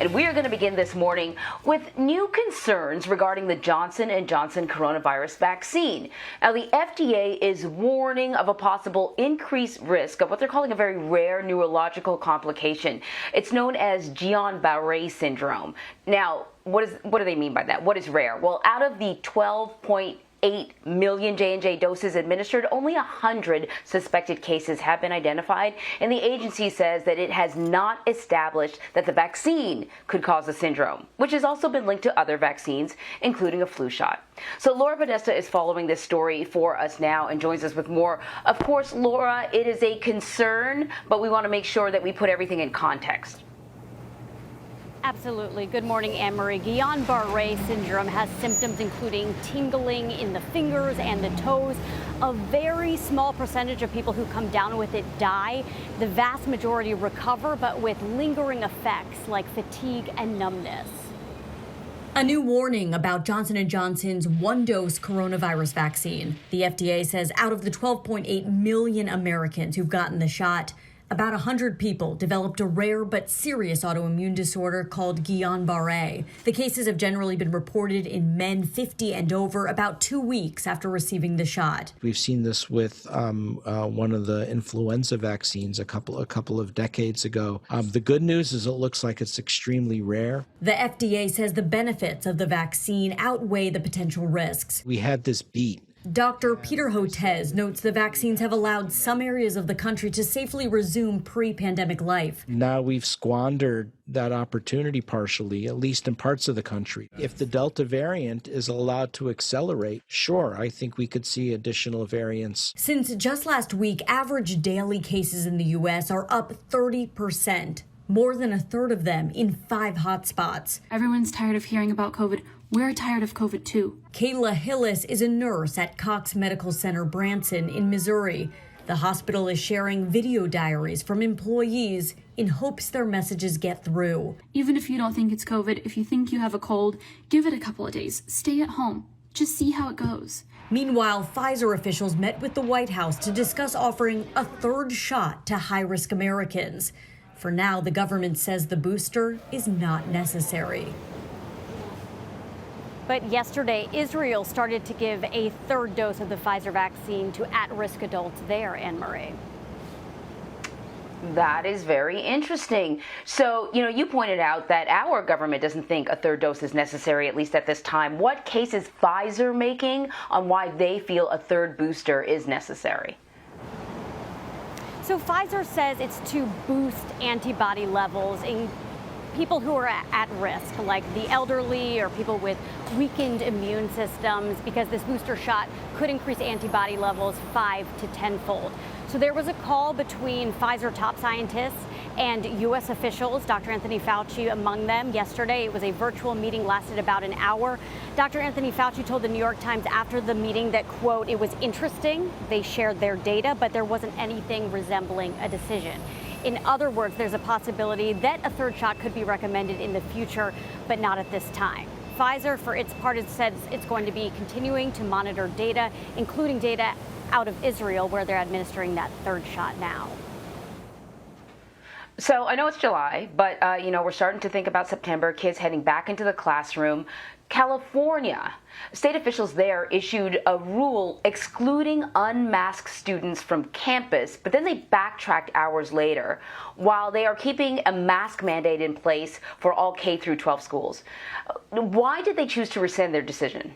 And we are going to begin this morning with new concerns regarding the Johnson & Johnson coronavirus vaccine. Now, the FDA is warning of a possible increased risk of what they're calling a very rare neurological complication. It's known as Guillain-Barré syndrome. Now, what do they mean by that? What is rare? Well, out of the 12.8 million J&J doses administered, only 100 suspected cases have been identified, and the agency says that it has not established that the vaccine could cause the syndrome, which has also been linked to other vaccines, including a flu shot. So Laura Podesta is following this story for us now and joins us with more. Of course, Laura, it is a concern, but we want to make sure that we put everything in context. Absolutely. Good morning, Anne-Marie. Guillain-Barré syndrome has symptoms including tingling in the fingers and the toes. A very small percentage of people who come down with it die. The vast majority recover, but with lingering effects like fatigue and numbness. A new warning about Johnson & Johnson's one-dose coronavirus vaccine. The FDA says out of the 12.8 million Americans who've gotten the shot, about 100 people developed a rare but serious autoimmune disorder called Guillain-Barré. The cases have generally been reported in men 50 and over about 2 weeks after receiving the shot. We've seen this with one of the influenza vaccines a couple of decades ago. The good news is it looks like it's extremely rare. The FDA says the benefits of the vaccine outweigh the potential risks. We had this beat. Dr. Peter Hotez notes the vaccines have allowed some areas of the country to safely resume pre-pandemic life. Now we've squandered that opportunity partially, at least in parts of the country. If the Delta variant is allowed to accelerate, sure, I think we could see additional variants. Since just last week, average daily cases in the U.S. are up 30%, more than a third of them in 5 hotspots. Everyone's tired of hearing about COVID. We're tired of COVID too. Kayla Hillis is a nurse at Cox Medical Center Branson in Missouri. The hospital is sharing video diaries from employees in hopes their messages get through. Even if you don't think it's COVID, if you think you have a cold, give it a couple of days. Stay at home. Just see how it goes. Meanwhile, Pfizer officials met with the White House to discuss offering a third shot to high-risk Americans. For now, the government says the booster is not necessary. But yesterday, Israel started to give a third dose of the Pfizer vaccine to at-risk adults there, Anne-Marie. That is very interesting. So, you pointed out that our government doesn't think a third dose is necessary, at least at this time. What case is Pfizer making on why they feel a third booster is necessary? So Pfizer says it's to boost antibody levels in people who are at risk, like the elderly or people with weakened immune systems, because this booster shot could increase antibody levels 5 to 10-fold. So there was a call between Pfizer top scientists and U.S. officials, Dr. Anthony Fauci among them. Yesterday, it was a virtual meeting, lasted about an hour. Dr. Anthony Fauci told the New York Times after the meeting that, quote, it was interesting. They shared their data, but there wasn't anything resembling a decision. In other words, there's a possibility that a third shot could be recommended in the future, but not at this time. Pfizer, for its part, it says it's going to be continuing to monitor data, including data out of Israel, where they're administering that third shot now. So I know it's July, but, we're starting to think about September, kids heading back into the classroom. California, state officials there issued a rule excluding unmasked students from campus, but then they backtracked hours later, while they are keeping a mask mandate in place for all K through 12 schools. Why did they choose to rescind their decision?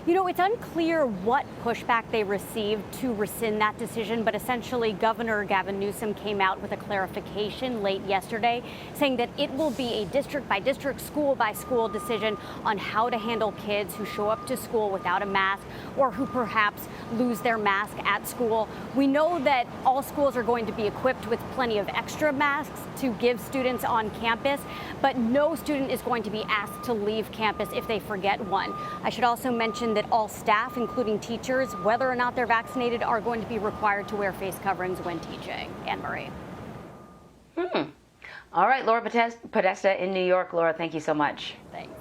It's unclear what pushback they received to rescind that decision, but essentially Governor Gavin Newsom came out with a clarification late yesterday saying that it will be a district by district, school by school decision on how to handle kids who show up to school without a mask or who perhaps lose their mask at school. We know that all schools are going to be equipped with plenty of extra masks to give students on campus, but no student is going to be asked to leave campus if they forget one. I should also mention that all staff, including teachers, whether or not they're vaccinated, are going to be required to wear face coverings when teaching. Anne-Marie. All right, Laura Podesta in New York. Laura, thank you so much. Thanks.